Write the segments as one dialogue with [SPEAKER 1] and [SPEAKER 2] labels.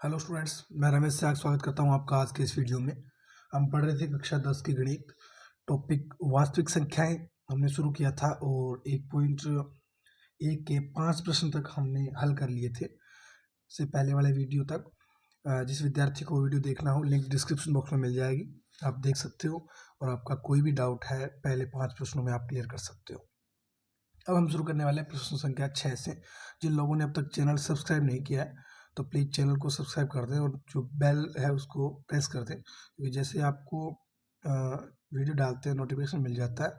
[SPEAKER 1] Hello students, मैं रमेश से स्वागत करता हूं आपका आज के इस वीडियो में। हम पढ़ रहे थे कक्षा 10 की गणित टॉपिक वास्तविक संख्याएं हमने शुरू किया था और 1.1 के 5 प्रश्न तक हमने हल कर लिए थे। से पहले वाले वीडियो तक जिस विद्यार्थी को वीडियो देखना हो लिंक डिस्क्रिप्शन बॉक्स में मिल जाएगी, आप देख सकते हो और आपका कोई भी डाउट है पहले 5 प्रश्नों में आप क्लियर कर सकते हो। अब हम शुरू करने वाले हैं प्रश्न संख्या 6 से। जिन लोगों ने अब तक चैनल सब्सक्राइब नहीं किया है तो प्लीज़ चैनल को सब्सक्राइब कर दें और जो बेल है उसको प्रेस कर दें, क्योंकि जैसे आपको वीडियो डालते हैं नोटिफिकेशन मिल जाता है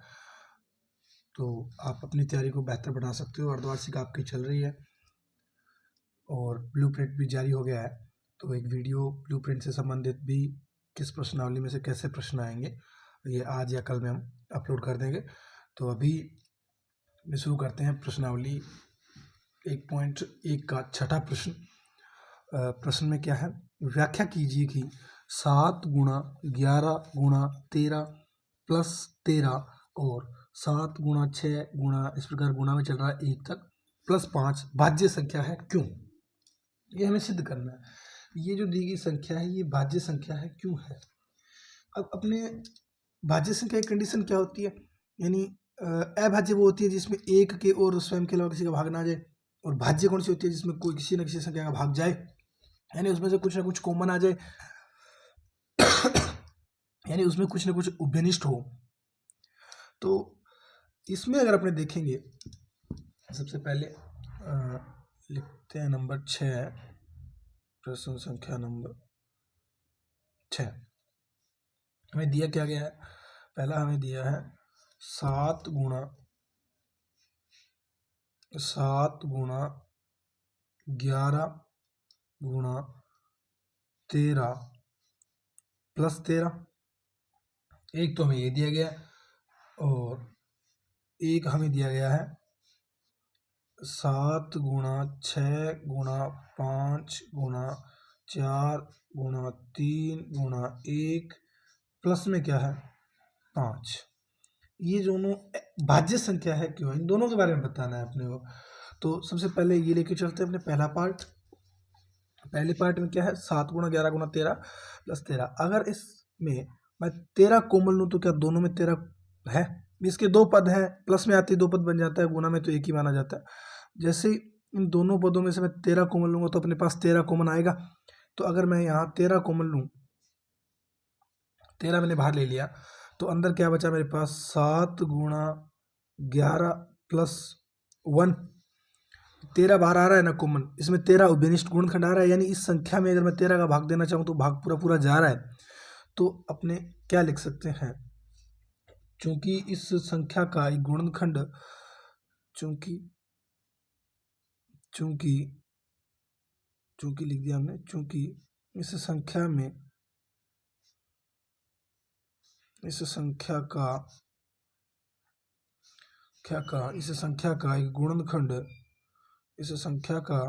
[SPEAKER 1] तो आप अपनी तैयारी को बेहतर बना सकते हो। अर्धवार्षिक आपकी चल रही है और ब्लूप्रिंट भी जारी हो गया है, तो एक वीडियो ब्लूप्रिंट से संबंधित भी किस प्रश्नावली में से कैसे प्रश्न आएंगे ये आज या कल में हम अपलोड कर देंगे। तो अभी शुरू करते हैं प्रश्नावली 1.1 का छठा प्रश्न। प्रश्न में क्या है, व्याख्या कीजिए कि 7 गुणा 11 गुणा 13 प्लस 13 और 7 गुणा 6 गुणा इस प्रकार गुणा में चल रहा है 1 तक प्लस 5 भाज्य संख्या है क्यों। ये हमें सिद्ध करना है। ये जो दी गई संख्या है ये भाज्य संख्या है क्यों है। अब अपने भाज्य संख्या की कंडीशन क्या होती है, यानी अभाज्य वो होती है जिसमें एक के और स्वयं के अलावा किसी का भाग ना जाए, और भाज्य कौन सी होती है जिसमें कोई किसी न किसी संख्या का भाग जाए, यानी उसमें से कुछ ना कुछ कॉमन आ जाए यानी उसमें कुछ ना कुछ उभयनिष्ठ हो। तो इसमें अगर अपने देखेंगे सबसे पहले लिखते हैं नंबर 6, प्रश्न संख्या नंबर 6। हमें दिया क्या गया है, पहला हमें दिया है 7 गुणा 11 गुणा 13 प्लस 13। एक तो हमें ये दिया गया और एक हमें दिया गया है 7 गुणा 6 गुणा 5 गुणा 4 गुणा 3 गुणा 1 प्लस में क्या है 5। ये दोनों भाज्य संख्या है क्यों, इन दोनों के बारे में बताना है अपने को। तो सबसे पहले ये लेके चलते हैं अपने पहला पार्ट। पहले पार्ट में क्या है 7 गुणा 11 गुणा 13 प्लस 13। अगर इसमें मैं 13 कोमल लूँ तो क्या दोनों में 13 है, इसके दो पद हैं, प्लस में आती है 2 पद बन जाता है, गुणा में तो एक ही माना जाता है। जैसे इन दोनों पदों में से मैं 13 कॉमन लूंगा तो अपने पास 13 कॉमन आएगा। तो अगर मैं यहाँ 13 कॉमन लूँ, 13 मैंने बाहर ले लिया तो अंदर क्या बचा मेरे पास 7 गुणा 11 प्लस 1। 13 बाहर आ रहा है ना कॉमन, इसमें 13 उभयनिष्ठ गुणनखंड आ रहा है, यानी इस संख्या में अगर मैं 13 का भाग देना चाहूँ तो भाग पूरा पूरा जा रहा है। तो अपने क्या लिख सकते हैं, चूंकि इस संख्या का एक गुणनखंड चूंकि चूंकि चूंकि लिख दिया हमने, चूंकि इस संख्या में इस संख्या का एक गुणनखंड इस संख्या का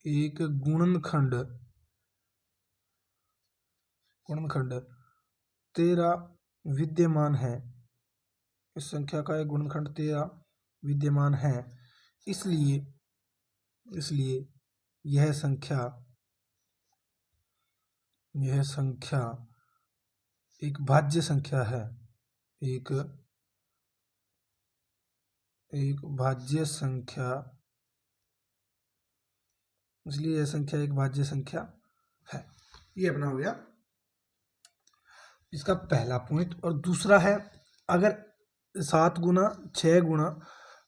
[SPEAKER 1] एक गुणनखंड 13 विद्यमान है। इस संख्या का एक गुणनखंड 13 विद्यमान है, इसलिए यह संख्या एक भाज्य संख्या है, एक भाज्य संख्या, इसलिए यह संख्या एक भाज्य संख्या है। ये अपना हो गया इसका पहला पॉइंट। और दूसरा है, अगर 7 गुणा 6 गुणा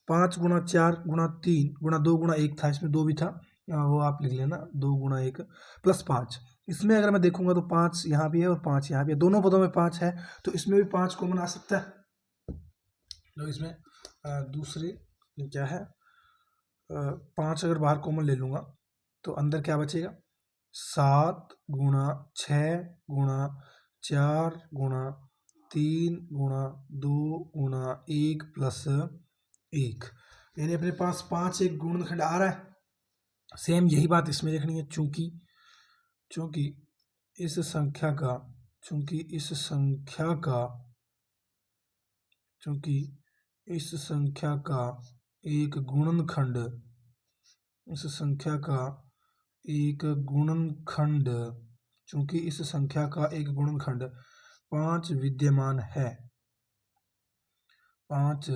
[SPEAKER 1] 5 गुणा 4 गुणा 3 गुणा 2 गुणा 1 था, इसमें 2 भी था, वो आप लिख लेना 2 गुणा 1 प्लस 5। इसमें अगर मैं देखूंगा तो 5 यहाँ भी है और 5 यहाँ भी है, दोनों पदों में 5 है, तो इसमें भी 5 कॉमन आ सकता है। तो इसमें दूसरे क्या है 5 अगर बाहर कॉमन ले लूँगा तो अंदर क्या बचेगा 7 गुणा 6 गुणा 4 गुणा 3 गुणा 2 गुणा 1 प्लस 1, यानी अपने पास 5 एक गुणनखंड आ रहा है। सेम यही बात इसमें देखनी है, चूंकि इस संख्या का एक गुणनखंड एक गुणनखंड, चूंकि इस संख्या का एक गुणनखंड 5 विद्यमान है, 5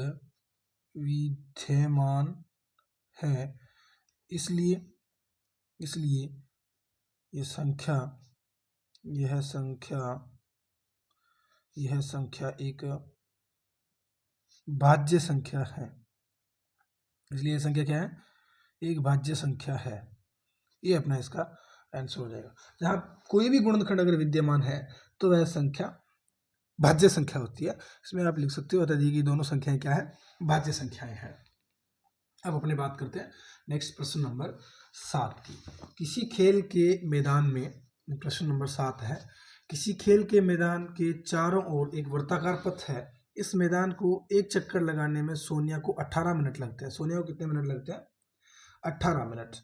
[SPEAKER 1] विद्यमान है, इसलिए इसलिए ये संख्या यह संख्या एक भाज्य संख्या है। इसलिए यह संख्या क्या है? एक भाज्य संख्या है। ये अपना इसका आंसर हो जाएगा। जहाँ कोई भी गुणनखंड अगर विद्यमान है तो वह संख्या भाज्य संख्या होती है। इसमें आप लिख सकते हो, बता दिए कि दोनों संख्याएं क्या है? भाज्य संख्याएं हैं। अब अपने बात करते हैं नेक्स्ट प्रश्न नंबर 7 की। किसी खेल के मैदान में, प्रश्न नंबर 7 है, किसी खेल के मैदान के चारों ओर एक वृत्ताकार पथ है। इस मैदान को एक चक्कर लगाने में सोनिया को 18 मिनट लगते हैं। सोनिया को कितने मिनट लगते हैं? 18 मिनट।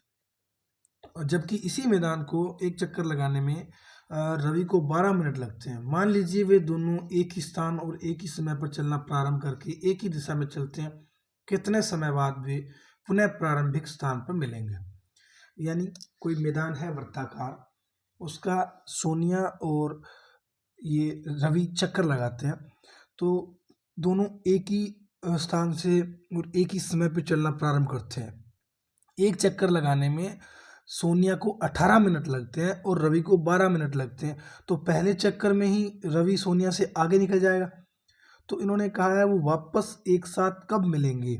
[SPEAKER 1] और जबकि इसी मैदान को एक चक्कर लगाने में रवि को 12 मिनट लगते हैं। मान लीजिए वे दोनों एक ही स्थान और एक ही समय पर चलना प्रारंभ करके एक ही दिशा में चलते हैं। कितने समय बाद वे पुनः प्रारंभिक स्थान पर मिलेंगे? यानी कोई मैदान है वृत्ताकार, उसका सोनिया और ये रवि चक्कर लगाते हैं, तो दोनों एक ही स्थान से और एक ही समय पर चलना प्रारंभ करते हैं। एक चक्कर लगाने में सोनिया को 18 मिनट लगते हैं और रवि को 12 मिनट लगते हैं। तो पहले चक्कर में ही रवि सोनिया से आगे निकल जाएगा। तो इन्होंने कहा है वो वापस एक साथ कब मिलेंगे?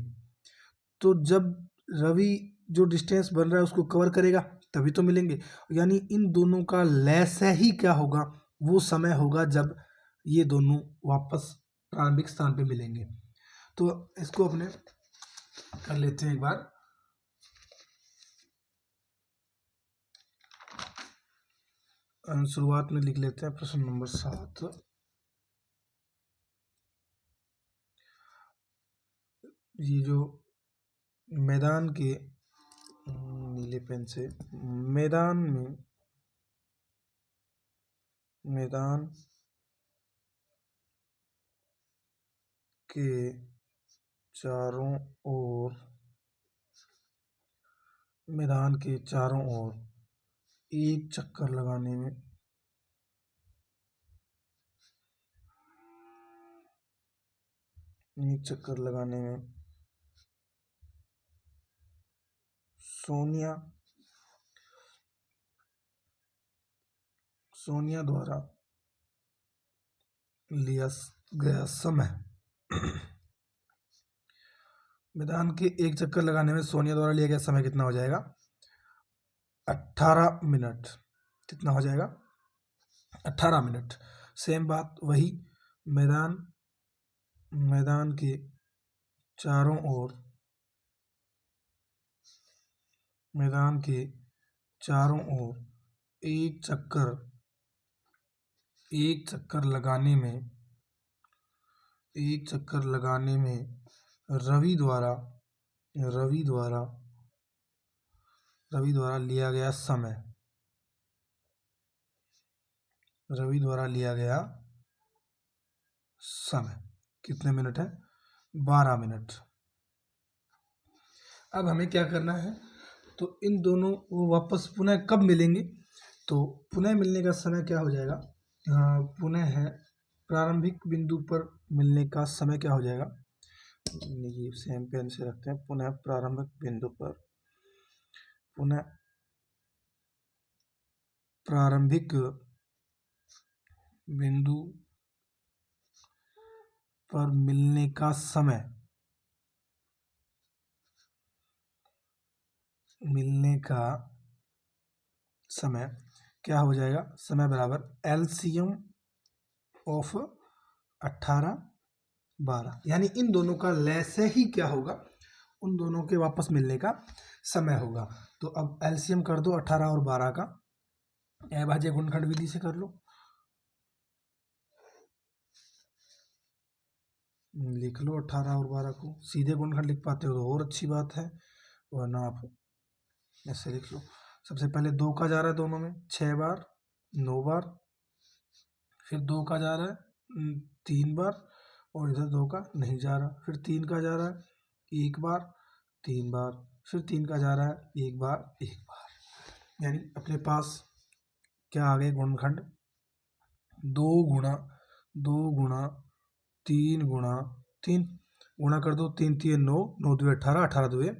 [SPEAKER 1] तो जब रवि जो डिस्टेंस बन रहा है उसको कवर करेगा तभी तो मिलेंगे। यानी इन दोनों का लय से ही क्या होगा? वो समय होगा जब ये दोनों वापस प्रारंभिक स्थान पे मिलेंगे। तो इसको अपने कर लेते हैं एक बार। शुरुआत में लिख लेते हैं प्रश्न नंबर 7। ये जो मैदान के, नीले पेन से, मैदान के चारों ओर एक चक्कर लगाने में सोनिया द्वारा लिया गया समय मैदान के एक चक्कर लगाने में सोनिया द्वारा लिया गया समय कितना हो जाएगा? 18 मिनट। कितना हो जाएगा? 18 मिनट। सेम बात वही, मैदान के चारों ओर एक चक्कर लगाने में रवि द्वारा लिया गया समय कितने मिनट है? 12 मिनट। अब हमें क्या करना है? तो इन दोनों वो वापस पुनः कब मिलेंगे? तो पुनः मिलने का समय क्या हो जाएगा? पुनः है प्रारंभिक बिंदु पर मिलने का समय क्या हो जाएगा? ये सेम पेन से रखते हैं। पुनः प्रारंभिक बिंदु पर मिलने का समय क्या हो जाएगा? समय बराबर LCM ऑफ 18 12। यानी इन दोनों का लय से ही क्या होगा? उन दोनों के वापस मिलने का समय होगा। तो अब LCM कर दो 18 और 12 का, अभाज्य गुणनखंड विधि से कर लो। लिख लो 18 और 12 को। सीधे गुणनखंड लिख पाते हो तो और अच्छी बात है, वरना आप ऐसे लिख लो। सबसे पहले 2 का जा रहा है दोनों में 6 बार 9 बार, फिर 2 का जा रहा है 3 बार और इधर 2 का नहीं जा रहा, फिर 3 का जा रहा है 1 बार 3 बार, फिर 3 का जा रहा है 1 बार 1 बार। यानी अपने पास क्या आ गए गुणनखंड, 2 गुणा 3 गुणा कर दो, 3 3 9, 9 2 18, 18 2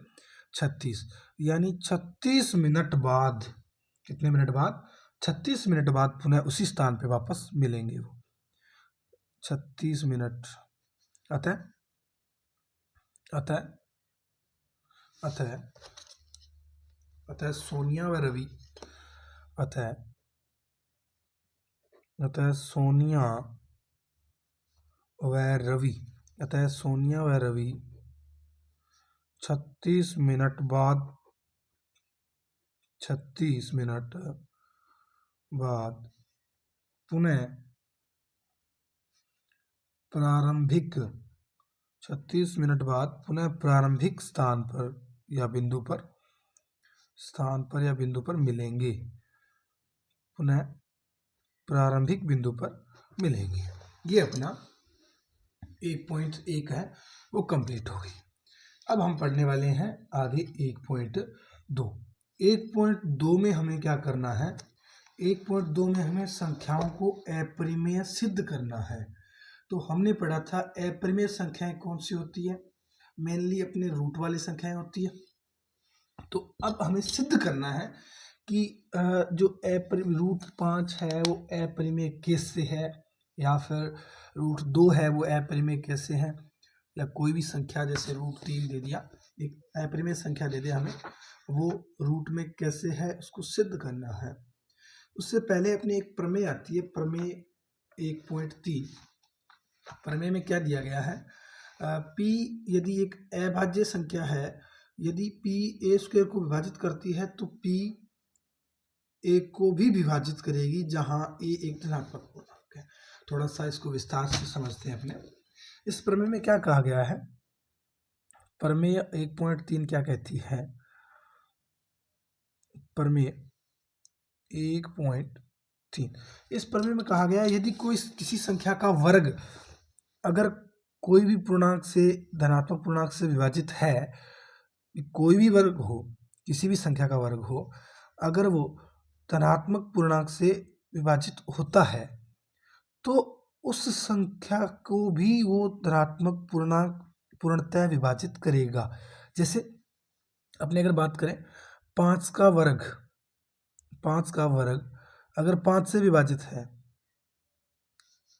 [SPEAKER 1] 36, यानी 36 मिनट बाद, कितने मिनट बाद, 36 मिनट बाद पुनः उसी स्थान पे वापस मिलेंगे वो। 36 मिनट, अतः अतः अतः अतः सोनिया व रवि, अतः सोनिया व रवि, अतः सोनिया व रवि 36 मिनट बाद, 36 मिनट बाद पुनः प्रारंभिक, 36 मिनट बाद पुनः प्रारंभिक स्थान पर या बिंदु पर, मिलेंगे, पुनः प्रारंभिक बिंदु पर मिलेंगे। ये अपना 1.1 है वो कंप्लीट हो गई। अब हम पढ़ने वाले हैं आगे 1.2। 1.2 में हमें क्या करना है, 1.2 में हमें संख्याओं को अपरिमेय सिद्ध करना है। तो हमने पढ़ा था अपरिमेय संख्याएं कौन सी होती है, मेनली अपने रूट वाली संख्याएं होती है। तो अब हमें सिद्ध करना है कि जो रूट 5 है वो अपरिमेय कैसे है, या फिर रूट 2 है वो अपरिमेय कैसे है, या कोई भी संख्या जैसे रूट 3 दे दिया, एक अपरिमेय संख्या दे दिया हमें, वो रूट में कैसे है उसको सिद्ध करना है। उससे पहले अपनी एक प्रमेय आती है, प्रमेय 1.3। प्रमेय में क्या दिया गया है, P यदि एक अभाज्य संख्या है, यदि P a² को विभाजित करती है तो P a को भी विभाजित करेगी जहां a एक धनात्मक पूर्णांक है। थोड़ा सा इसको विस्तार से समझते हैं अपने। इस प्रमेय में क्या कहा गया है, प्रमेय 1.3 क्या कहती है, प्रमेय 1.3, इस प्रमेय में कहा गया है यदि कोई किसी संख्या का वर्ग अगर कोई भी पूर्णांक से, धनात्मक पूर्णांक से विभाजित है, कोई भी वर्ग हो, किसी भी संख्या का वर्ग हो, अगर वो धनात्मक पूर्णांक से विभाजित होता है तो उस संख्या को भी वो धनात्मक पूर्णांक पूर्णतः विभाजित करेगा। जैसे अपने अगर बात करें 5 का वर्ग, 5 का वर्ग अगर 5 से विभाजित है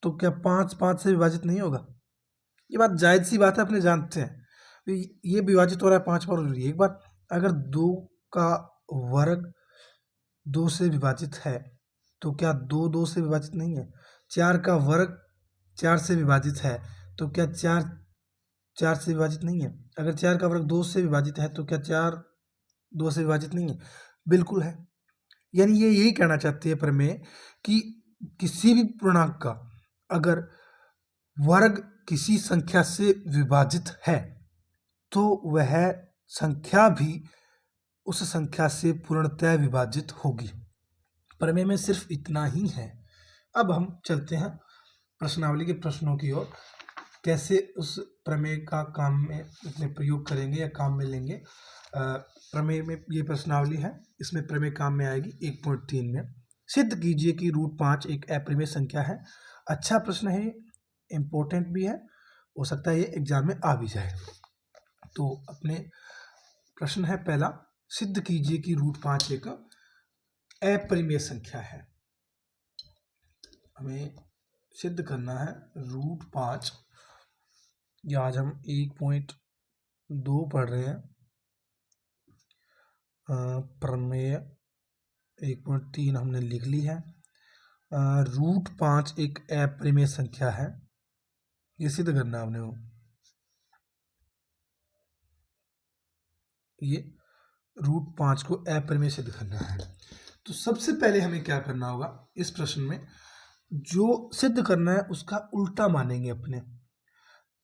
[SPEAKER 1] तो क्या 5 5 से विभाजित नहीं होगा? ये बात जायज सी बात है, अपने जानते हैं ये विभाजित हो रहा है 5 पर। एक बात, अगर 2 का वर्ग 2 से विभाजित है तो क्या 2 2 से विभाजित नहीं है? 4 का वर्ग 4 से विभाजित है तो क्या 4 4 से विभाजित नहीं है? अगर 4 का वर्ग 2 से विभाजित है तो क्या 4 2 से विभाजित नहीं है? बिल्कुल है। यानी ये यही कहना चाहते हैं प्रमेय कि किसी भी पूर्णांक का अगर वर्ग किसी संख्या से विभाजित है तो वह संख्या भी उस संख्या से पूर्णतः विभाजित होगी। प्रमेय में सिर्फ इतना ही है। अब हम चलते हैं प्रश्नावली के प्रश्नों की ओर, कैसे उस प्रमेय का काम में अपने प्रयोग करेंगे या काम में लेंगे। प्रमेय में ये प्रश्नावली है, इसमें प्रमेय काम में आएगी 1.3 में। सिद्ध कीजिए कि रूट 5 एक अपरिमेय संख्या है। अच्छा प्रश्न है, इम्पोर्टेंट भी है, हो सकता है ये एग्जाम में आ भी जाए। तो अपने प्रश्न है पहला, सिद्ध कीजिए कि रूट 5 एक अपरिमेय संख्या है। हमें सिद्ध करना है रूट 5, या आज हम 1.2 पढ़ रहे हैं। प्रमेय 1.3 हमने लिख ली है। रूट 5 एक अपरिमेय संख्या है, ये सिद्ध करना है हमने वो। ये रूट 5 को अपरिमेय सिद्ध करना है। तो सबसे पहले हमें क्या करना होगा, इस प्रश्न में जो सिद्ध करना है उसका उल्टा मानेंगे अपने।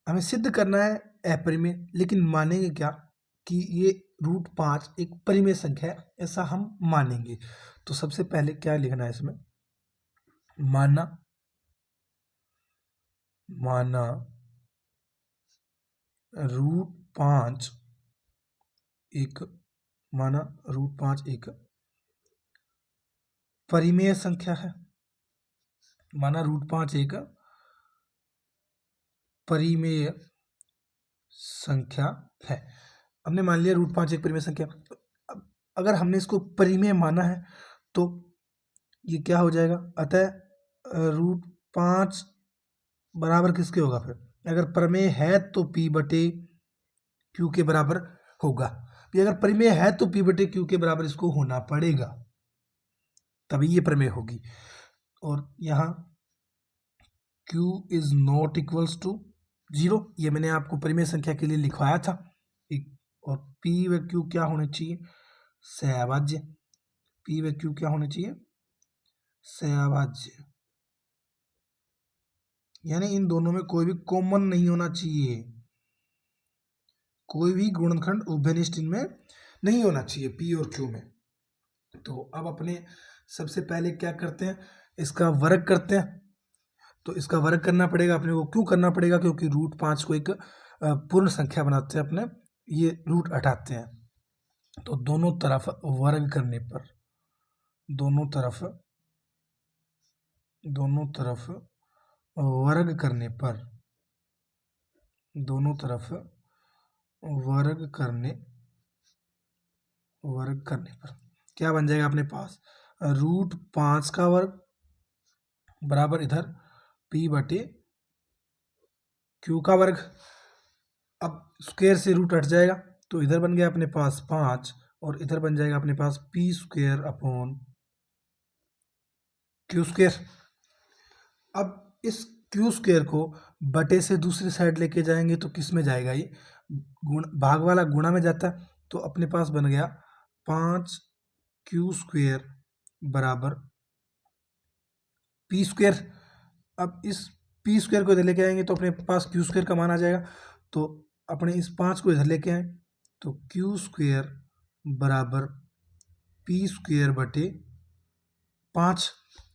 [SPEAKER 1] हमें सिद्ध करना है अपरिमेय, लेकिन मानेंगे क्या कि ये रूट 5 एक परिमेय संख्या है, ऐसा हम मानेंगे। तो सबसे पहले क्या लिखना है इसमें, माना रूट 5 एक, माना रूट 5 एक परिमेय संख्या है, माना √5 एक परिमेय संख्या है। हमने मान लिया √5 एक परिमेय संख्या। अब अगर हमने इसको परिमेय माना है तो ये क्या हो जाएगा, अतः √5 बराबर किसके होगा? फिर अगर प्रमेय है तो P/Q के बराबर होगा। ये अगर परिमेय है तो P/Q के बराबर इसको होना पड़ेगा, तभी ये प्रमेय होगी। और यहाँ Q is not equals to 0, ये मैंने आपको परिमेय संख्या के लिए लिखवाया था। और P व Q क्या होने चाहिए? सहभाज्य। P व Q क्या होने चाहिए? सहभाज्य, यानी इन दोनों में कोई भी कॉमन नहीं होना चाहिए, कोई भी गुणनखंड उभयनिष्ठ इनमें नहीं होना चाहिए P और Q में। तो अब अपने सबसे पहले क्या करते हैं, इसका वर्ग करते हैं। तो इसका वर्ग करना पड़ेगा अपने को। क्यों करना पड़ेगा? क्योंकि √5 को एक पूर्ण संख्या बनाते हैं अपने, ये रूट हटाते हैं। तो दोनों तरफ वर्ग करने पर, दोनों तरफ वर्ग करने पर, दोनों तरफ वर्ग करने पर क्या बन जाएगा अपने पास? √5 का वर्ग बराबर इधर P/Q का वर्ग। अब स्क्वायर से रूट हट जाएगा तो इधर बन गया अपने पास 5 और इधर बन जाएगा अपने पास P²/Q²। अब इस Q² को बटे से दूसरी साइड लेके जाएंगे तो किस में जाएगा? ये भाग वाला गुणा में जाता है। तो अपने पास बन गया 5Q² बराबर P²। अब इस P² को इधर लेके आएंगे तो अपने पास Q² का मान आ जाएगा। तो अपने इस 5 को इधर लेके आए तो Q² बराबर P²/5।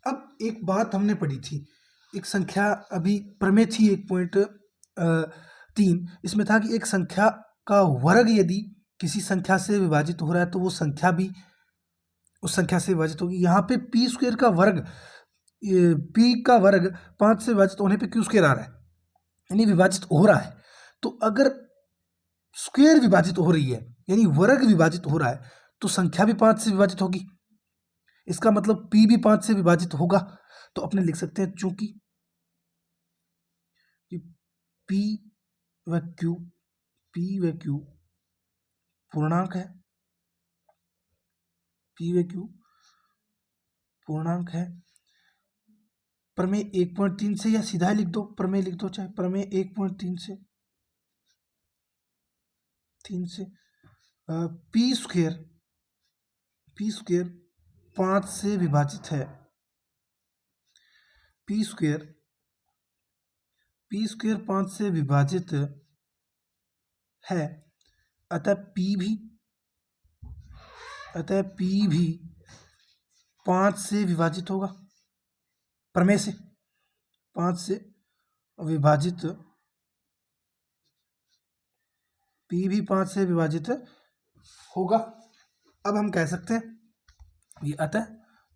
[SPEAKER 1] अब एक बात हमने पढ़ी थी, एक संख्या अभी प्रमेय थी 1.3, इसमें था कि एक संख्या का वर्ग यदि किसी संख्या से विभाजित हो रहा है तो वो संख्या भी उस संख्या से विभाजित होगी। यहाँ पे P² का वर्ग, P का वर्ग 5 से विभाजित होने पे Q² आ रहा है, यानी विभाजित हो रहा है। तो अगर स्क्वायर विभाजित हो रही है यानी वर्ग विभाजित हो रहा है तो संख्या भी 5 से विभाजित होगी, इसका मतलब P भी 5 से विभाजित होगा। तो अपने लिख सकते हैं चूंकि P व Q पूर्णांक है, P व Q पूर्णांक है। प्रमेय 1.3 से या सीधा लिख दो, प्रमेय लिख दो, चाहे प्रमेय 1.3 से P² 5 से विभाजित है, P² 5 से विभाजित है, अतः P भी 5 से विभाजित होगा। प्रमेय से 5 से विभाजित, P भी 5 से विभाजित होगा। अब हम कह सकते हैं ये अतः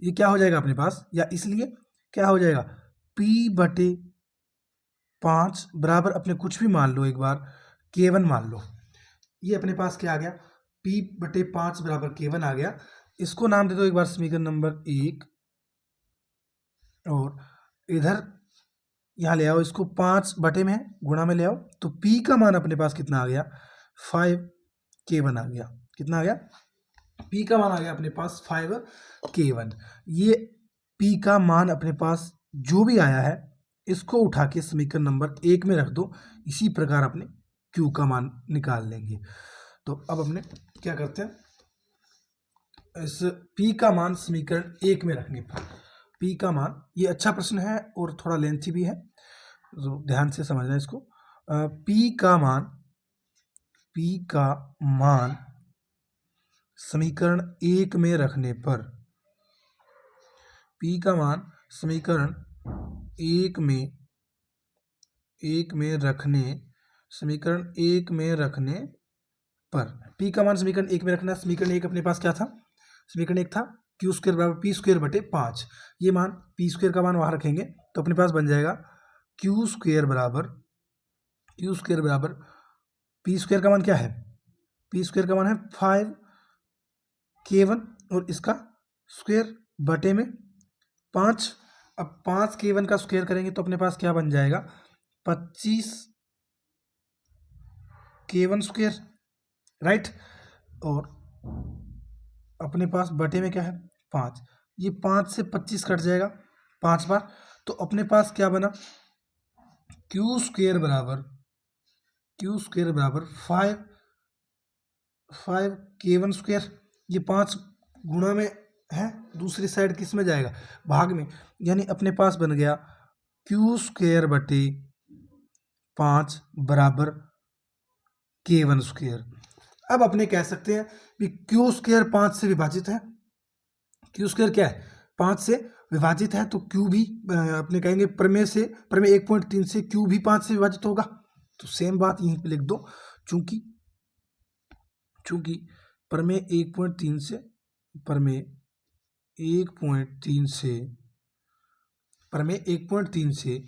[SPEAKER 1] ये क्या हो जाएगा अपने पास, या इसलिए क्या हो जाएगा, P/5 बराबर अपने कुछ भी मान लो, एक बार K1 मान लो। ये अपने पास क्या आ गया, P/5 बराबर K1 आ गया। इसको नाम दे दो एक बार समीकरण नंबर 1, और इधर यहाँ ले आओ, इसको 5 बटे में गुणा में ले आओ तो P का मान अपने पास कितना आ गया, 5K1 आ गया। कितना आ गया? P का मान आ गया अपने पास 5K1। ये P का मान अपने पास जो भी आया है इसको उठा के समीकरण नंबर 1 में रख दो, इसी प्रकार अपने Q का मान निकाल लेंगे। तो अब अपने क्या करते हैं, इस P का मान समीकरण 1 में रखने पर P का मान, ये अच्छा प्रश्न है और थोड़ा लेंथी भी है, तो ध्यान से समझना इसको। P का मान समीकरण 1 में रखने पर, P का मान समीकरण 1 में रखने पर, P का मान समीकरण 1 में रखना। समीकरण 1 अपने पास क्या था? समीकरण 1 था क्यू स्क्वायर बराबर पी स्क्वायर बटे 5। ये मान पी स्क्वायर का मान वहाँ रखेंगे तो अपने पास बन जाएगा क्यू स्क्वायर बराबर पी स्क्वायर का मान क्या है, पी स्क्वायर का मान है 5k1 और इसका स्क्वायर बटे में 5। अब 5k1 का स्क्वायर करेंगे तो अपने पास क्या बन जाएगा 25k1 स्क्वायर, राइट। और अपने पास बटे में क्या है 5, ये 5 से 25 कट जाएगा 5 बार, तो अपने पास क्या बना क्यू स्क्वायर बराबर 5k1 स्क्वायर। ये 5 गुणा में है, दूसरी साइड किस में जाएगा भाग में, यानी अपने पास बन गया क्यू स्क्वायर बटे 5 बराबर k1 स्क्वायर। अब अपने कह सकते हैं कि क्यू स्क्वायर 5 से विभाजित है, क्यू स्क्वायर क्या है 5 से विभाजित है, तो क्यू भी अपने कहेंगे प्रमेय 1.3 से क्यू भी 5 से विभाजित होगा। तो सेम बात यहीं पे लिख दो, चूंकि प्रमेय 1.3 से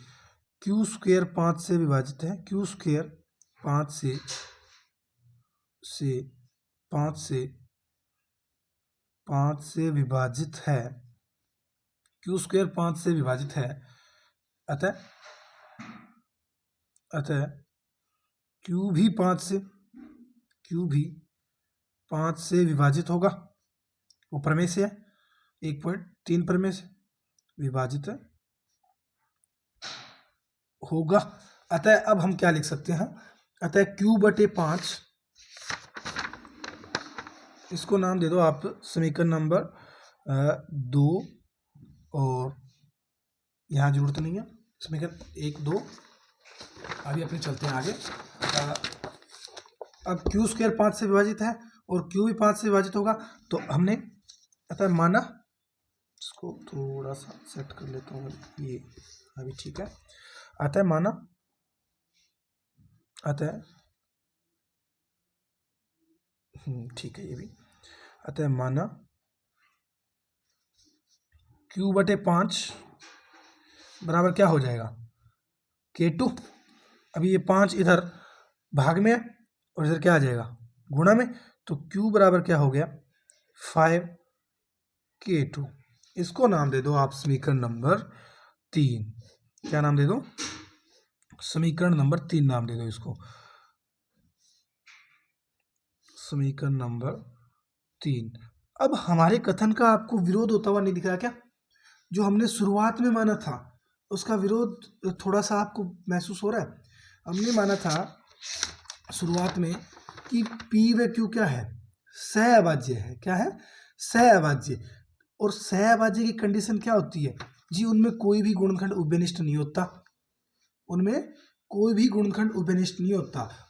[SPEAKER 1] क्यू स्क्वायर 5 से विभाजित है, क्यू स्क्वायर 5 से विभाजित है, क्यू स्क्वायर 5 से विभाजित है, अतः क्यू भी 5 से विभाजित होगा। वो प्रमेय से है 1.3 प्रमेय से विभाजित होगा। अतः अब हम क्या लिख सकते हैं, अतः क्यू बटे 5, इसको नाम दे दो आप समीकरण नंबर 2, और यहाँ जरूरत नहीं है समीकरण 1, 2। अभी अपने चलते हैं आगे। अब क्यू स्क्वायर 5 से विभाजित है और क्यू भी 5 से विभाजित होगा, तो हमने अतः माना, इसको थोड़ा सा सेट कर लेता हूँ, ये अभी ठीक है। अतः माना, ठीक है ये भी। अतः माना क्यू बटे 5 बराबर क्या हो जाएगा k2। अभी ये 5 इधर भाग में है और इधर क्या आ जाएगा गुणा में, तो q बराबर क्या हो गया 5k2। इसको नाम दे दो आप समीकरण नंबर 3। क्या नाम दे दो, समीकरण नंबर 3 नाम दे दो इसको, समीकरण नंबर 3। अब हमारे कथन का आपको विरोध होता हुआ नहीं दिख रहा क्या, जो हमने शुरुआत में माना था उसका विरोध थोड़ा सा आपको महसूस हो रहा है। हमने माना था शुरुआत में कि P व Q क्या है सहअभाज्य है, क्या है सहअभाज्य, और सहअभाज्य की कंडीशन क्या होती है जी, उनमें कोई भी गुणनखंड उभयनिष्ठ नहीं होता,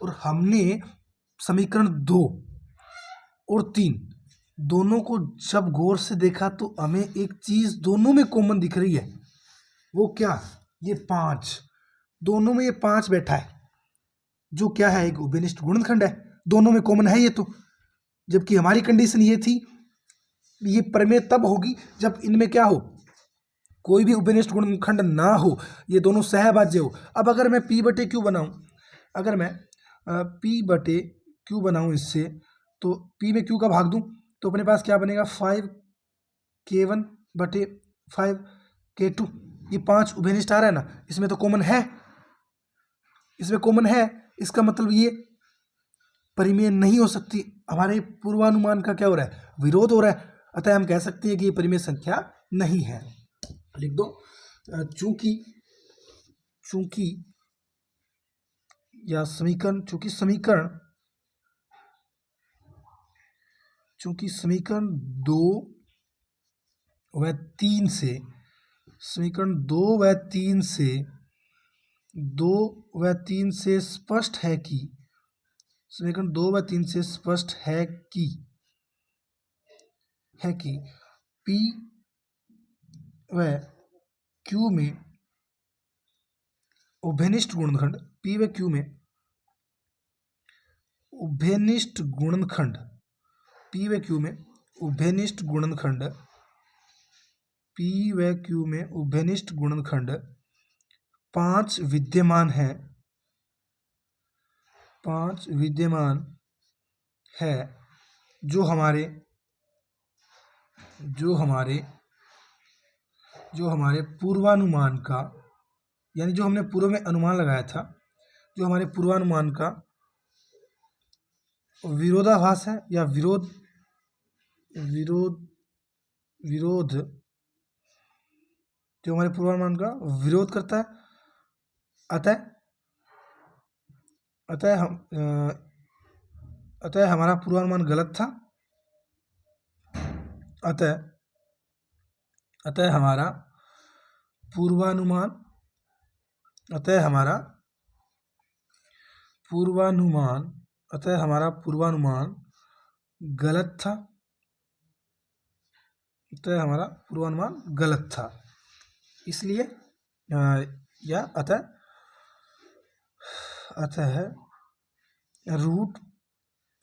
[SPEAKER 1] और हमने समीकरण 2 और 3 दोनों को जब गौर से देखा तो हमें एक चीज दोनों में कॉमन दिख रही है, वो क्या, ये 5, दोनों में ये 5 बैठा है, जो क्या है एक उभयनिष्ठ गुणनखंड है, दोनों में कॉमन है ये तो। जबकि हमारी कंडीशन ये थी, ये प्रमेय तब होगी जब इनमें क्या हो कोई भी उभयनिष्ठ गुणनखंड ना हो, ये दोनों सहअभाज्य हो। अब अगर मैं P बटे Q बनाऊं, अगर मैं P बटे Q बनाऊं इससे, तो P में Q का भाग दूं तो अपने पास क्या बनेगा 5k1 बटे 5k2। ये 5 उभयनिष्ठ आ रहा है ना, इसमें तो कॉमन है, इसका मतलब ये परिमेय नहीं हो सकती। हमारे पूर्वानुमान का क्या हो रहा है, विरोध हो रहा है, अतः हम कह सकते हैं कि ये परिमेय संख्या नहीं है। लिख दो, चूंकि या समीकरण, चूंकि समीकरण 2 व 3 से, समीकरण 2 व 3 से स्पष्ट है कि, समीकरण 2 व 3 से स्पष्ट है कि P व Q में उभयनिष्ठ गुणनखंड, P व Q में उभयनिष्ठ गुणनखंड, P व Q में उभयनिष्ठ गुणनखंड P व Q में उभयनिष्ठ गुणनखंड 5 विद्यमान है, 5 विद्यमान है जो हमारे पूर्वानुमान का, यानी जो हमने पूर्व में अनुमान लगाया था, जो हमारे पूर्वानुमान का विरोधाभास है या विरोध जो हमारे पूर्वानुमान का विरोध करता है। अतः हमारा पूर्वानुमान गलत था। अतः हमारा पूर्वानुमान गलत था। इसलिए अतः रूट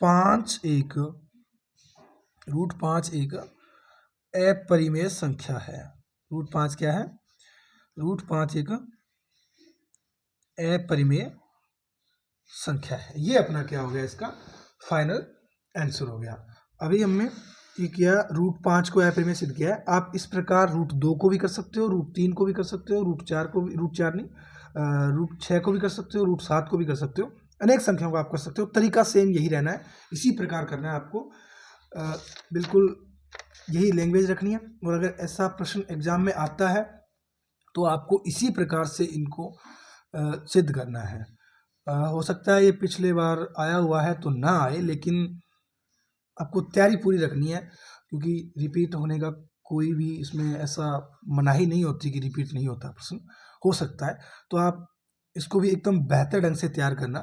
[SPEAKER 1] 5 एक अपरिमेय संख्या है। रूट 5 क्या है? रूट 5 एक अपरिमेय संख्या है। ये अपना क्या हो गया, इसका फाइनल आंसर हो गया। अभी हमने ये किया, रूट 5 को अपरिमेय सिद्ध किया है। आप इस प्रकार रूट 2 को भी कर सकते हो, रूट 3 को भी कर सकते हो, रूट 6 को भी कर सकते हो, रूट 7 को भी कर सकते हो, अनेक संख्याओं को आप कर सकते हो। तरीका सेम यही रहना है, इसी प्रकार करना है आपको। बिल्कुल यही लैंग्वेज रखनी है। और अगर ऐसा प्रश्न एग्जाम में आता है तो आपको इसी प्रकार से इनको सिद्ध करना है। हो सकता है ये पिछले बार आया हुआ है तो ना आए, लेकिन आपको तैयारी पूरी रखनी है, क्योंकि रिपीट होने का कोई भी इसमें ऐसा मनाही नहीं होती कि रिपीट नहीं होता, प्रश्न हो सकता है। तो आप इसको भी एकदम बेहतर ढंग से तैयार करना।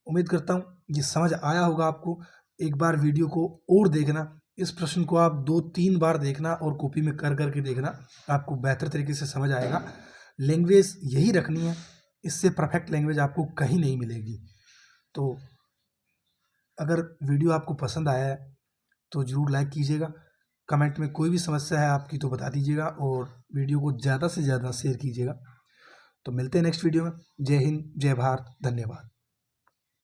[SPEAKER 1] उम्मीद करता हूँ ये समझ आया होगा आपको। एक बार वीडियो को और देखना, इस प्रश्न को आप 2-3 बार देखना और कॉपी में कर करके देखना, आपको बेहतर तरीके से समझ आएगा। लैंग्वेज यही रखनी है, इससे परफेक्ट लैंग्वेज आपको कहीं नहीं मिलेगी। तो अगर वीडियो आपको पसंद आया है तो ज़रूर लाइक कीजिएगा। कमेंट में कोई भी समस्या है आपकी तो बता दीजिएगा, और वीडियो को ज़्यादा से ज़्यादा शेयर कीजिएगा। तो मिलते हैं नेक्स्ट वीडियो में। जय हिंद, जय भारत, धन्यवाद।